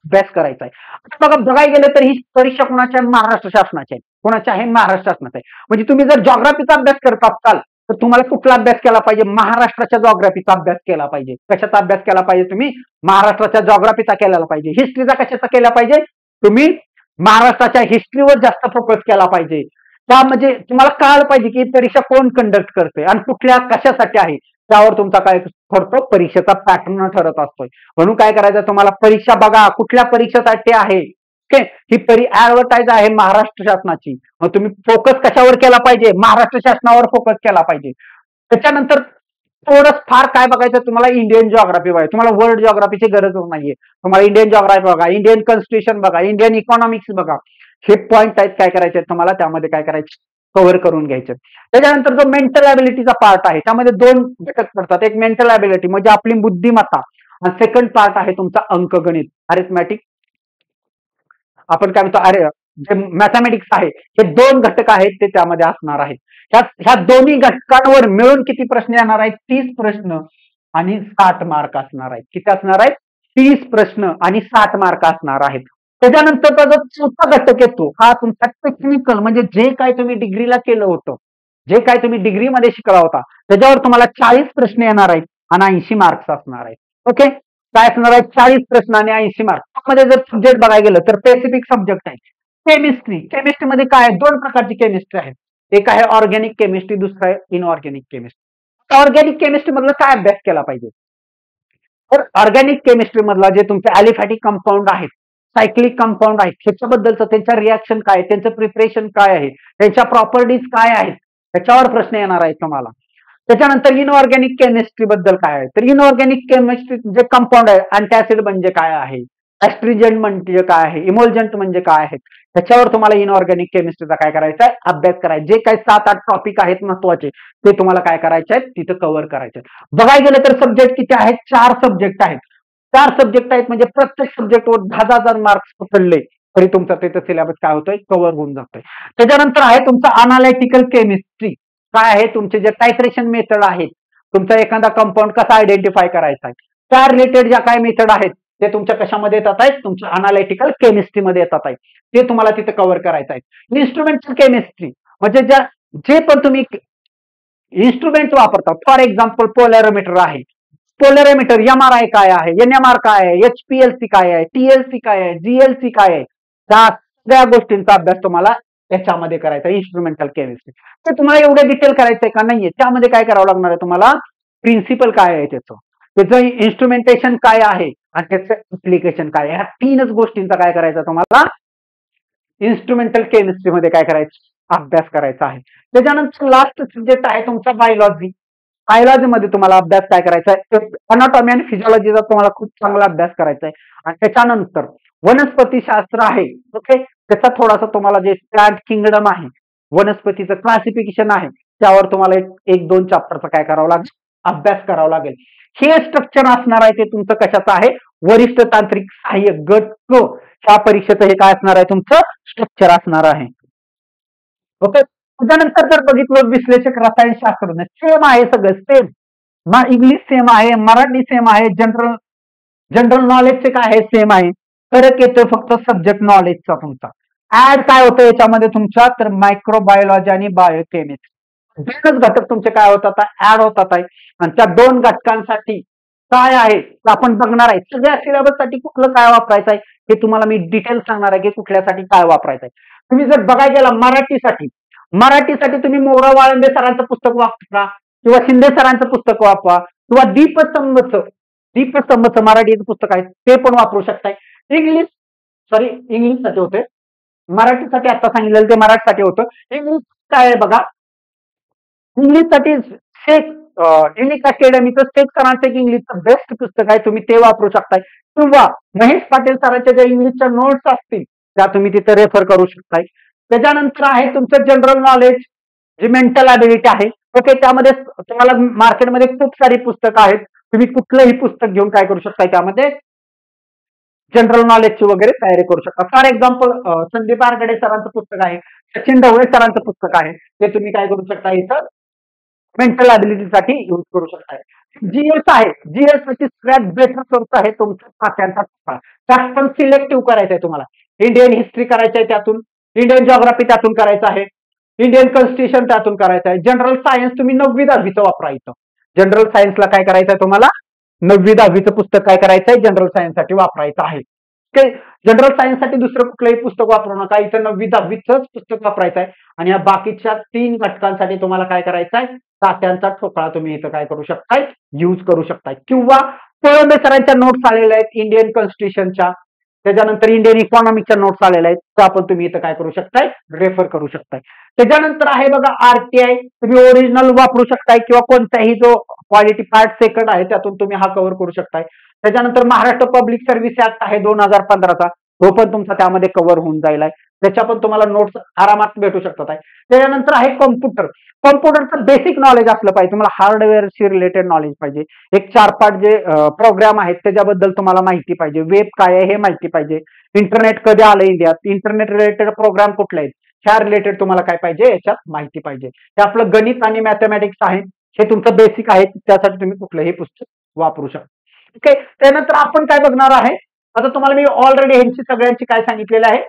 अभ्यास करायचा आहे. आता बघा बघायला गेलं तर ही परीक्षा कोणाच्या? महाराष्ट्र शासनाची आहे. कोणाच्या आहे? महाराष्ट्र शासनाची आहे. म्हणजे तुम्ही जर जिओग्राफीचा अभ्यास करत असाल तर तुम्हाला कुठला अभ्यास केला पाहिजे? महाराष्ट्राच्या जिओग्राफीचा अभ्यास केला पाहिजे. कशाचा अभ्यास केला पाहिजे? तुम्ही महाराष्ट्राच्या जिओग्राफीचा केला पाहिजे. हिस्ट्रीचा कशाचा केला पाहिजे? तुम्ही महाराष्ट्राच्या हिस्ट्रीवर जास्त फोकस केला पाहिजे. त्या म्हणजे तुम्हाला कळायला पाहिजे की परीक्षा कोण कंडक्ट करते आणि कुठल्या कशासाठी आहे, त्यावर तुमचा काय ठरतो? परीक्षेचा पॅटर्न ठरत असतोय. म्हणून काय करायचं? तुम्हाला परीक्षा बघा कुठल्या परीक्षेसाठी आहे. ओके, ही ऍडव्हर्टाईज आहे महाराष्ट्र शासनाची. मग तुम्ही फोकस कशावर केला पाहिजे? महाराष्ट्र शासनावर फोकस केला पाहिजे. त्याच्यानंतर थोडंच फार काय बघायचं तुम्हाला? इंडियन जिओग्राफी बघायची. तुम्हाला वर्ल्ड जिओग्राफीची गरजच नाहीये. तुम्हाला इंडियन जिओग्राफी बघा, इंडियन कॉन्स्टिट्यूशन बघा, इंडियन इकॉनॉमिक्स बघा. हे पॉईंट आहेत काय करायचे तुम्हाला त्यामध्ये काय करायचे? कव्हर करून घ्यायचे. त्याच्यानंतर जो मेंटल अबिलिटीचा पार्ट आहे त्यामध्ये 2 घटक पडतात. एक मेंटल अबिलिटी म्हणजे आपली बुद्धिमत्ता आणि सेकंड पार्ट आहे तुमचा अंकगणित, अरिथमॅटिक. आपण काय म्हणतो? अरे जे मॅथमॅटिक्स आहे हे 2 घटक आहेत ते त्यामध्ये असणार आहेत. ह्या दोन्ही घटकांवर मिळून किती प्रश्न येणार आहेत? 30 प्रश्न आणि 60 मार्क असणार आहेत. किती असणार आहेत? 30 प्रश्न आणि 60 मार्क असणार आहेत. त्याच्यानंतरचा जो चौथा घटक येतो हा तुमचा टेक्निकल, म्हणजे जे काय तुम्ही डिग्रीला केलं होतं, जे काय तुम्ही डिग्रीमध्ये शिकला होता त्याच्यावर तुम्हाला 40 प्रश्न येणार आहेत आणि 80 मार्क्स असणार आहेत. ओके, काय असणार आहे? 40 प्रश्न आणि 80 मार्क्स. त्यामध्ये जर सब्जेक्ट बघायला गेलं तर स्पेसिफिक सब्जेक्ट आहे. केमिस्ट्री. केमिस्ट्रीमध्ये काय आहे? 2 प्रकारची केमिस्ट्री आहे. एक आहे ऑर्गॅनिक केमिस्ट्री, दुसरं आहे इनऑर्गॅनिक केमिस्ट्री. ऑर्गॅनिक केमिस्ट्री मधला काय अभ्यास केला पाहिजे? तर ऑर्गॅनिक केमिस्ट्री मधला जे तुमचे अॅलिफॅटिक कंपाऊंड आहेत, सायक्लिक कंपाऊंड आहेत, ह्याच्याबद्दलचं त्यांच्या रिॲक्शन काय आहे, त्यांचं प्रिपरेशन काय आहे, त्यांच्या प्रॉपर्टीज काय आहेत, त्याच्यावर प्रश्न येणार आहेत तुम्हाला. त्याच्यानंतर इनऑर्गॅनिक केमिस्ट्री बद्दल काय आहे? तर इनऑर्गॅनिक केमिस्ट्री जे कंपाऊंड आहे, अँटॅसिड म्हणजे काय आहे, ऍस्ट्रिजंट म्हणजे काय आहे, इमोल्जंट म्हणजे काय आहे, त्याच्यावर तुम्हाला इनऑर्गॅनिक केमिस्ट्रीचा काय करायचा आहे? अभ्यास करायचा. जे काही 7-8 टॉपिक आहेत महत्वाचे ते तुम्हाला काय करायचे आहेत? तिथं कव्हर करायचे. बघायला गेलं तर सब्जेक्ट किती आहेत? 4 सब्जेक्ट आहेत. 4 सब्जेक्ट आहेत म्हणजे प्रत्येक सब्जेक्टवर 10,000 मार्क्स पकडले तरी तुमचा तिथं सिलेबस काय होतोय? कव्हर होऊन जातोय. त्याच्यानंतर आहे तुमचा अनालिटिकल केमिस्ट्री. काय आहे? तुमचे जे टायट्रेशन मेथड आहेत, तुमचा एखादा कंपाऊंड कसा आयडेंटिफाय करायचा आहे, त्या रिलेटेड ज्या काय मेथड आहेत ते तुमच्या कशामध्ये येतात आहेत? तुमच्या अनालिटिकल केमिस्ट्रीमध्ये येतात आहेत. ते तुम्हाला तिथे कव्हर करायचं आहे. इन्स्ट्रुमेंटल केमिस्ट्री म्हणजे जे पण तुम्ही इन्स्ट्रुमेंट वापरतात, फॉर एक्झाम्पल पोलॅरोमीटर आहे. पोलॅरोमीटर एमआरआय काय आहे, एनएमआर काय आहे, एचपीएलसी काय आहे, टीएलसी काय आहे, जीएलसी काय आहे, त्या सगळ्या गोष्टींचा अभ्यास तुम्हाला त्याच्यामध्ये करायचा. इन्स्ट्रुमेंटल केमिस्ट्री ते तुम्हाला एवढे डिटेल करायचंय का? नाहीये. त्यामध्ये काय करावं लागणार आहे तुम्हाला? प्रिन्सिपल काय आहे त्याचं इन्स्ट्रुमेंटेशन काय आहे आणि त्याचं ऍप्लिकेशन काय आहे, ह्या 3च गोष्टींचा काय करायचा तुम्हाला? इन्स्ट्रुमेंटल केमिस्ट्रीमध्ये काय करायचं? अभ्यास करायचा आहे. त्याच्यानंतर लास्ट सब्जेक्ट आहे तुमचा बायोलॉजी. बायोलॉजीमध्ये तुम्हाला अभ्यास काय करायचा आहे? अनाटॉमी आणि फिजिओलॉजीचा तुम्हाला खूप चांगला अभ्यास करायचा आहे. आणि त्याच्यानंतर वनस्पतीशास्त्र आहे. ओके, त्याचा थोडासा तुम्हाला जे प्लांट किंगडम आहे, वनस्पतीचं क्लासिफिकेशन आहे, त्यावर तुम्हाला 1-2 चॅप्टरचा काय करावं लागेल? अभ्यास करावा लागेल. हे स्ट्रक्चर असणार आहे ते तुमचं कशाचं आहे? वरिष्ठ तांत्रिक सहाय्यक गट क ह्या परीक्षेचं हे काय असणार आहे तुमचं स्ट्रक्चर असणार आहे. ओके. त्याच्यानंतर जर बघितलं विश्लेषक रसायनशास्त्र सेम आहे सगळं सेम. इंग्लिश सेम आहे, मराठी सेम आहे, जनरल नॉलेजचे काय आहे सेम आहे. फरक येतोय फक्त सब्जेक्ट नॉलेजचा तुमचा. ऍड काय होतं याच्यामध्ये तुमच्या तर मायक्रोबायोलॉजी आणि बायोकेमिस्ट्री दोनच घटक तुमचे काय होतात ऍड होतात आहे. आणि त्या दोन घटकांसाठी काय आहे आपण बघणार आहे. सगळ्या सिलेबस साठी कुठलं काय वापरायचं आहे हे तुम्हाला मी डिटेल सांगणार आहे की कुठल्यासाठी काय वापरायचं आहे. तुम्ही जर बघायला गेला मराठीसाठी तुम्ही मोरा वाळंबे सरांचं पुस्तक वापरा किंवा शिंदे सरांचं पुस्तक वापरा किंवा दीपस्तंभचं मराठीचं पुस्तक आहे ते पण वापरू शकताय. इंग्लिशसाठी होते, मराठीसाठी आता सांगितलेलं ते मराठीसाठी होतं. इंग्लिश काय आहे बघा, इंग्लिशसाठी इंग्लिश अकॅडमीचं शेख सरांचं एक इंग्लिशचं बेस्ट पुस्तक आहे तुम्ही ते वापरू शकताय किंवा महेश पाटील सरांच्या ज्या इंग्लिशच्या नोट्स असतील त्या तुम्ही तिथे रेफर करू शकताय. त्याच्यानंतर आहे तुमचं जनरल नॉलेज जी मेंटल ॲबिलिटी आहे. ओके. त्यामध्ये तुम्हाला मार्केटमध्ये खूप सारी पुस्तकं आहेत. तुम्ही कुठलंही पुस्तक घेऊन काय करू शकताय त्यामध्ये जनरल नॉलेजची वगैरे तयारी करू शकता. फॉर एक्झाम्पल संदीप आरगडे सरांचं पुस्तक आहे, सचिन ढवळे सरांचं पुस्तक आहे ते तुम्ही काय करू शकता इथं मेंटल ॲबिलिटीसाठी यूज करू शकताय. जीएस आहे, जीएस साठी सगळ्यात बेटर सोर्स आहे तुमचा खात्यांचा त्यात पण सिलेक्टिव्ह करायचं आहे तुम्हाला. इंडियन हिस्ट्री करायचं आहे त्यातून, इंडियन जिओग्राफी त्यातून करायचं आहे, इंडियन कॉन्स्टिट्यूशन त्यातून करायचं आहे. जनरल सायन्स तुम्ही 9वी 10वीचं वापरायचं. जनरल सायन्सला काय करायचं आहे तुम्हाला 9वी 10वीचं पुस्तक काय करायचं आहे जनरल सायन्स साठी वापरायचं आहे. जनरल सायन्स साठी दुसरं कुठलंही पुस्तक वापरू नका. इथं 9वी 10वीचंच पुस्तक वापरायचं आहे. आणि या बाकीच्या 3 घटकांसाठी तुम्हाला काय करायचं आहे तात्यांचा ठोकळा तुम्ही इथं काय करू शकताय यूज करू शकताय. किंवा कोळंबे सरांच्या नोट्स आलेल्या आहेत इंडियन कॉन्स्टिट्यूशनच्या, त्याच्यानंतर इंडियन इकॉनॉमिकच्या नोट्स आलेल्या आहेत त्या पण तुम्ही इथं काय करू शकताय रेफर करू शकताय. त्याच्यानंतर आहे बघा आरटीआय तुम्ही ओरिजिनल वापरू शकताय किंवा कोणताही जो क्वालिटी पार्ट सेकंड आहे त्यातून तुम्ही हा कव्हर करू शकताय. त्याच्यानंतर महाराष्ट्र पब्लिक सर्व्हिस ऍक्ट आहे 2015चा तो पण तुमचा त्यामध्ये कव्हर होऊन जाईल आहे. त्याच्या पण तुम्हाला नोट्स आरामात भेटू शकतात आहे. त्याच्यानंतर आहे कॉम्प्युटरचं बेसिक नॉलेज असलं पाहिजे तुम्हाला, हार्डवेअरशी रिलेटेड नॉलेज पाहिजे. एक 4-5 जे प्रोग्राम आहेत त्याच्याबद्दल तुम्हाला माहिती पाहिजे, वेब काय आहे हे माहिती पाहिजे, इंटरनेट कधी आलं इंडियात, इंटरनेट रिलेटेड प्रोग्राम कुठले आहेत ह्या रिलेटेड तुम्हाला काय पाहिजे याच्यात माहिती पाहिजे. हे आपलं गणित आणि मॅथमॅटिक्स आहे हे तुमचं बेसिक आहे त्यासाठी तुम्ही कुठलंही पुस्तक वापरू शकता. ओके. त्यानंतर आपण काय बघणार आहे आता तुम्हाला मी ऑलरेडी ह्यांची सगळ्यांची काय सांगितलेलं आहे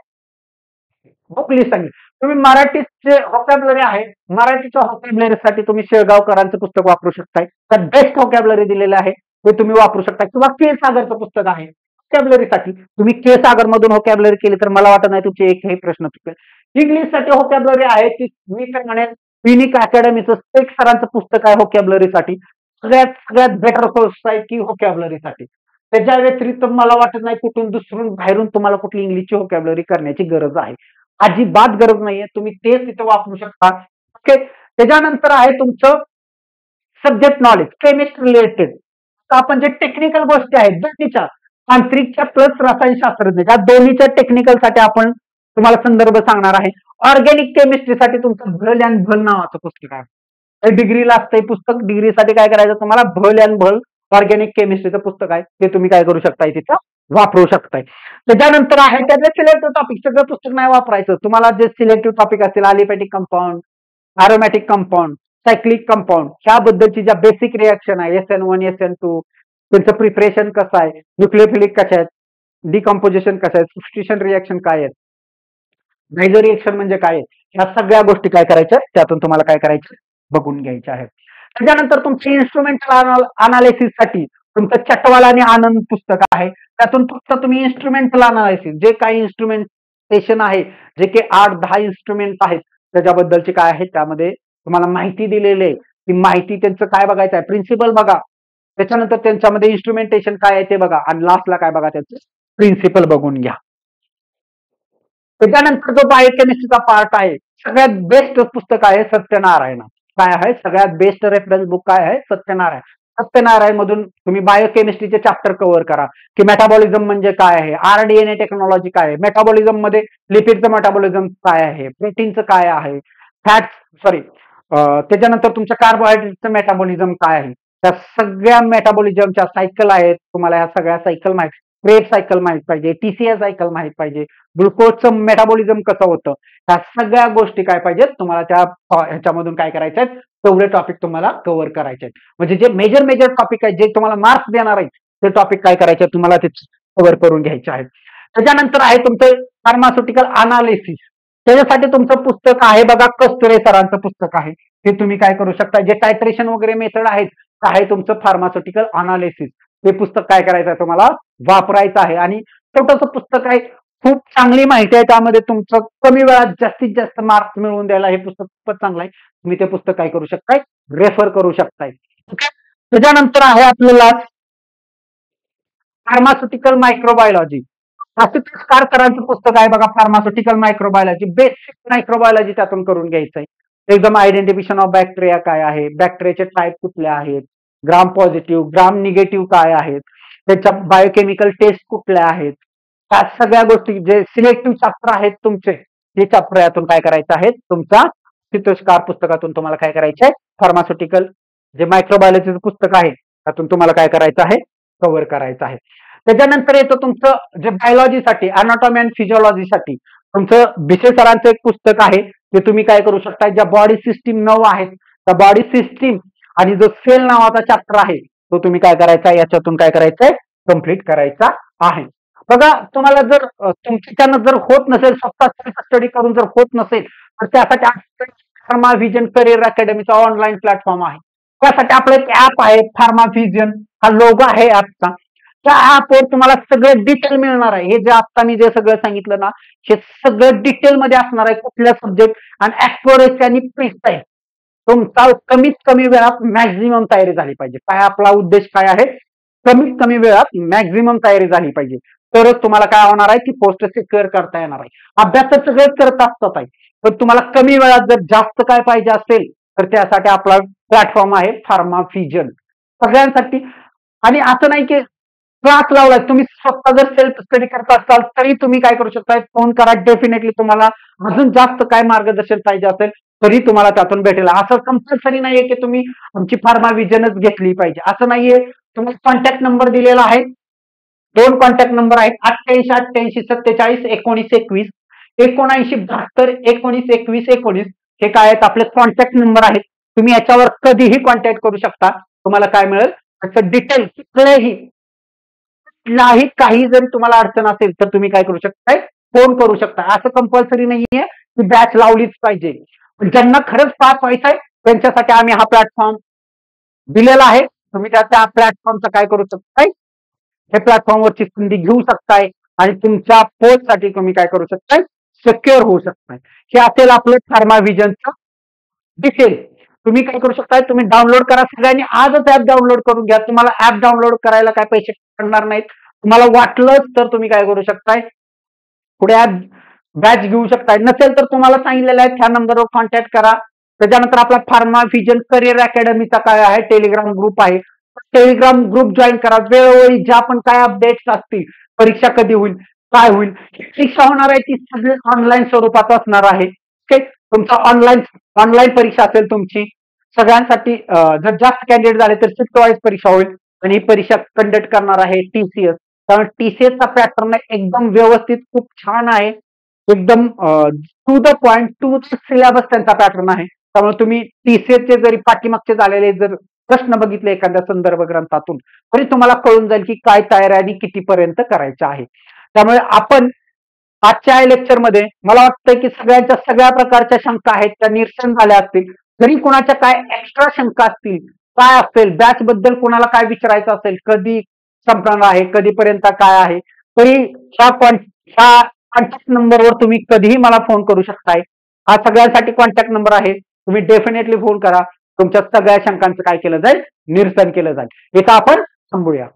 बुक लिस्ट सांगितली. तुम्ही मराठीचे व्होकॅब्युलरी आहे मराठीच्या व्होकॅब्युलरीसाठी तुम्ही शेळगावकरांचं पुस्तक वापरू शकताय. त्यात बेस्ट व्होकॅब्युलरी दिलेलं आहे ते तुम्ही वापरू शकता. किंवा के सागरचं पुस्तक आहे व्होकॅब्युलरीसाठी तुम्ही के सागर मधून व्होकॅब्युलरी केली तर मला वाटत नाही तुमचे एकही प्रश्न चुकेल. इंग्लिशसाठी व्होकॅब्युलरी आहे ती मी काय म्हणेन युनिक अकॅडमीचं शेख सरांचं पुस्तक आहे व्होकॅब्युलरीसाठी सगळ्यात बेटर सोर्स आहे की व्होकॅब्युलरीसाठी. त्याच्या व्यतिरिक्त मला वाटत नाही कुठून दुसरून बाहेरून तुम्हाला कुठली इंग्लिशची व्होकॅब्युलरी करण्याची गरज आहे, अजिबात गरज नाहीये. तुम्ही तेच तिथं वापरू शकता. ओके. त्याच्यानंतर आहे तुमचं सब्जेक्ट नॉलेज केमिस्ट्री रिलेटेड. आपण जे टेक्निकल गोष्टी आहेत दोन्हीच्या तांत्रिकच्या प्लस रसायनशास्त्रज्ञ या दोन्हीच्या टेक्निकलसाठी आपण तुम्हाला संदर्भ सांगणार आहे. ऑर्गॅनिक केमिस्ट्रीसाठी तुमचं भल अँड भल नावाचं पुस्तक आहे. डिग्रीला असतंय पुस्तक. डिग्रीसाठी काय करायचं तुम्हाला भल अँड भल ऑर्गॅनिक केमिस्ट्रीचं पुस्तक आहे ते तुम्ही काय करू शकताय तिथं वापरू शकताय. त्याच्यानंतर आहे त्यातले सिलेक्टिव्ह टॉपिक सगळं पुस्तक नाही वापरायचं. तुम्हाला जे सिलेक्टिव्ह टॉपिक असतील aliphatic compound, aromatic compound, cyclic compound ह्याबद्दलची ज्या बेसिक रिएक्शन आहे SN1 SN2 त्यांचं प्रिपरेशन कसं आहे, न्यूक्लियोफिलिक कशा आहेत, डिकम्पोजिशन कसं आहे, सबस्टिट्यूशन रिएक्शन काय आहेत, मेजर रिएक्शन म्हणजे काय आहे, ह्या सगळ्या गोष्टी काय करायच्या त्यातून तुम्हाला काय करायचं बघून घ्यायच्या आहेत. त्याच्यानंतर तुमची इन्स्ट्रुमेंटल अनालिसिससाठी तुमचं चटवाल आणि आनंद पुस्तक आहे. त्यातून फक्त तुम्ही इन्स्ट्रुमेंटल अनालिसिस जे काही इन्स्ट्रुमेंटेशन आहे जे की 8-10 इन्स्ट्रुमेंट आहेत त्याच्याबद्दलचे काय आहे त्यामध्ये तुम्हाला माहिती दिलेली आहे. ती माहिती त्यांचं काय बघायचं आहे प्रिन्सिपल बघा, त्याच्यानंतर त्यांच्यामध्ये इन्स्ट्रुमेंटेशन काय आहे ते बघा आणि लास्टला काय बघा त्याचं प्रिन्सिपल बघून घ्या. त्याच्यानंतर जो बायोकेमिस्ट्रीचा पार्ट आहे सगळ्यात बेस्ट पुस्तक आहे सत्यनारायण. काय आहे सगळ्यात बेस्ट रेफरन्स बुक काय आहे सत्यनारायण. सत्यनारायण मधून तुम्ही बायोकेमिस्ट्रीचे चॅप्टर कव्हर करा की मेटाबॉलिझम म्हणजे काय आहे, RDNA टेक्नॉलॉजी काय आहे, मेटाबॉलिझम मध्ये लिपिडचं मेटाबॉलिझम काय आहे, प्रोटीनचं काय आहे, त्याच्यानंतर तुमच्या कार्बोहायड्रेटचं मेटाबॉलिझम काय आहे त्या सगळ्या मेटाबॉलिझमच्या सायकल आहेत, तुम्हाला ह्या सगळ्या सायकल माहिती, क्रेब सायकल माहित पाहिजे, टीसीए सायकल माहित पाहिजे, ग्लुकोजचं मेटाबॉलिझम कसं होतं, ह्या सगळ्या गोष्टी काय पाहिजेत तुम्हाला त्या ह्याच्यामधून काय करायचे आहेत, तेवढे टॉपिक तुम्हाला कव्हर करायचे आहेत. म्हणजे जे मेजर टॉपिक आहेत, जे तुम्हाला मार्क्स देणार आहेत, ते टॉपिक काय करायचे तुम्हाला ते कव्हर करून घ्यायचे आहेत. त्याच्यानंतर आहे तुमचं फार्मास्युटिकल अनालिसिस. त्याच्यासाठी तुमचं पुस्तक आहे बघा, कस्तुरे सरांचं पुस्तक आहे, ते तुम्ही काय करू शकता. जे टायट्रेशन वगैरे मेथड आहेत, आहे तुमचं फार्मास्युटिकल अनालिसिस, ते पुस्तक काय करायचं आहे तुम्हाला वापरायचं आहे. आणि छोटंसं पुस्तक आहे, खूप चांगली माहिती आहे त्यामध्ये, तुमचं कमी वेळात जास्तीत जास्त मार्क्स मिळवून द्यायला हे पुस्तक खूपच चांगलं आहे. तुम्ही ते पुस्तक काय करू शकताय, रेफर करू शकताय. त्याच्यानंतर आहे आपल्याला फार्मास्युटिकल मायक्रोबायोलॉजी. आशुतोष सरांचं पुस्तक आहे बघा, फार्मास्युटिकल मायक्रोबायोलॉजी, बेसिक मायक्रोबायोलॉजी त्यातून करून घ्यायचंय. एकदम आयडेंटिफिकेशन ऑफ बॅक्टेरिया काय आहे, बॅक्टेरियाचे टाईप कुठले आहेत, ग्राम पॉझिटिव्ह ग्राम निगेटिव्ह काय आहेत, त्याच्या बायोकेमिकल टेस्ट कुठल्या आहेत, ह्या सगळ्या गोष्टी जे सिलेक्टिव्ह चॅप्टर आहेत तुमचे, हे चॅप्टर यातून काय करायचं आहे तुमचा आशुतोष पुस्तकातून तुम्हाला काय करायचं आहे, फार्मास्युटिकल जे मायक्रोबायोलॉजीचं पुस्तक आहे त्यातून तुम्हाला काय करायचं आहे, कव्हर करायचं आहे. त्याच्यानंतर येतो तुमचं जे बायोलॉजीसाठी, अनाटॉमी अँड फिजिओलॉजीसाठी तुमचं भिसे सरांचं एक पुस्तक आहे, ते तुम्ही काय करू शकता. ज्या बॉडी सिस्टीम 9 आहेत, त्या बॉडी सिस्टीम आणि जो सेल नावाचा चॅप्टर आहे तो तुम्ही काय करायचा, याच्यातून काय करायचंय, कम्प्लीट करायचा आहे. बघा, तुम्हाला जर तुमच्यानं जर होत नसेल, स्वतः स्टडी करून जर होत नसेल, तर त्यासाठी फार्मा व्हिजन करिअर अकॅडमीचा ऑनलाईन प्लॅटफॉर्म आहे. त्यासाठी आपलं एक ऍप आहे, फार्मा व्हिजन, हा लोगो आहे ऍपचा. त्या ऍपवर तुम्हाला सगळं डिटेल मिळणार आहे. हे जे आता मी जे सगळं सांगितलं ना, हे सगळं डिटेल मध्ये असणार आहे, कुठल्या सब्जेक्ट आणि ऍक्युरेसी आणि प्रिसाइज. तुमचा कमीत कमी वेळात मॅक्झिमम तयारी झाली पाहिजे. काय आपला उद्देश काय आहे, कमीत कमी वेळात मॅक्झिमम तयारी झाली पाहिजे, तरच तुम्हाला काय होणार आहे की पोस्ट सिक्युअर करता येणार आहे. अभ्यास तर सगळेच करत असतात आहे, पण तुम्हाला कमी वेळात जर जास्त काय पाहिजे असेल तर त्यासाठी आपला प्लॅटफॉर्म आहे फार्मा व्हिजन सगळ्यांसाठी. आणि असं नाही की क्लास लावलाय, तुम्ही स्वतः जर सेल्फ स्टडी करत असाल तरी तुम्ही काय करू शकता, फोन करा. डेफिनेटली तुम्हाला अजून जास्त काय मार्गदर्शन पाहिजे असेल तरी तुम्हाला त्यातून भेटेल. असं कंपल्सरी नाहीये की तुम्ही आमची फार्मा व्हिजनच घेतली पाहिजे, असं नाहीये. तुम्हाला कॉन्टॅक्ट नंबर दिलेला आहे, 2 कॉन्टॅक्ट नंबर आहेत, 88 87 47 19 21 79 72 19 21 19. हे काय आहेत, आपले कॉन्टॅक्ट नंबर आहेत. तुम्ही याच्यावर कधीही कॉन्टॅक्ट करू शकता. तुम्हाला काय मिळेल, त्याचं डिटेल कुठलाही काही जरी तुम्हाला अडचण असेल तर तुम्ही काय करू शकताय, फोन करू शकता. असं कंपल्सरी नाहीये की बॅच लावलीच पाहिजे. ज्यांना खरंच पास व्हायचंय त्यांच्यासाठी आम्ही हा प्लॅटफॉर्म दिलेला आहे. तुम्ही त्या प्लॅटफॉर्मचा काय करू शकताय, हे प्लॅटफॉर्मवरची संधी घेऊ शकताय आणि तुमच्या पोस्टसाठी तुम्ही काय करू शकताय, सिक्युअर होऊ शकताय. हे असेल आपलं फार्मा व्हिजनचं डिटेल. तुम्ही काय करू शकताय, तुम्ही डाउनलोड करा. सगळ्यांनी आजच ऍप डाउनलोड करून घ्या. तुम्हाला ऍप डाउनलोड करायला काय पैसे पडणार नाहीत. तुम्हाला वाटलंच तर तुम्ही काय करू शकताय, पुढे ऍप बॅच घेऊ शकताय. नसेल तर तुम्हाला सांगितलेलं आहे, त्या नंबरवर कॉन्टॅक्ट करा. त्याच्यानंतर आपला फार्मा व्हिजन करिअर अकॅडमीचा काय आहे, टेलिग्राम ग्रुप आहे. टेलिग्राम ग्रुप जॉईन करा. वेळोवेळी ज्या पण काय अपडेट्स असतील, परीक्षा कधी होईल, काय होईल, परीक्षा होणार आहे ती सगळी ऑनलाईन स्वरूपात असणार आहे. तुमचा ऑनलाईन परीक्षा असेल तुमची. सगळ्यांसाठी जर जास्त कॅन्डिडेट झाले तर शिफ्ट वाईज परीक्षा होईल आणि ही परीक्षा कंडक्ट करणार आहे टीसीएस. कारण टीसीएसचा पॅटर्न एकदम व्यवस्थित खूप छान आहे, एकदम to the point, to the syllabus त्यांचा पॅटर्न आहे. त्यामुळे तुम्ही टीसीएसचे जरी पाठीमागचे झालेले जर प्रश्न बघितले एखाद्या संदर्भ ग्रंथातून तरी तुम्हाला कळून जाईल की काय तयारी आणि कितीपर्यंत करायचं आहे. त्यामुळे आपण आजच्या लेक्चरमध्ये मला वाटतं की सगळ्या प्रकारच्या शंका आहेत त्या निरसन झाल्या असतील. जरी कोणाच्या काय एक्स्ट्रा शंका असतील, काय असेल बॅच बद्दल कोणाला काय विचारायचं असेल, कधी संपणार आहे, कधीपर्यंत काय आहे, तरी ह्या कॉन्टॅक्ट नंबरवर तुम्ही कधीही मला फोन करू शकताय. हा सगळ्यांसाठी कॉन्टॅक्ट नंबर आहे. तुम्ही डेफिनेटली फोन करा. तुमच्या सगळ्या शंकांचं काय केलं जाईल, निरसन केलं जाईल. इथं आपण थांबूया.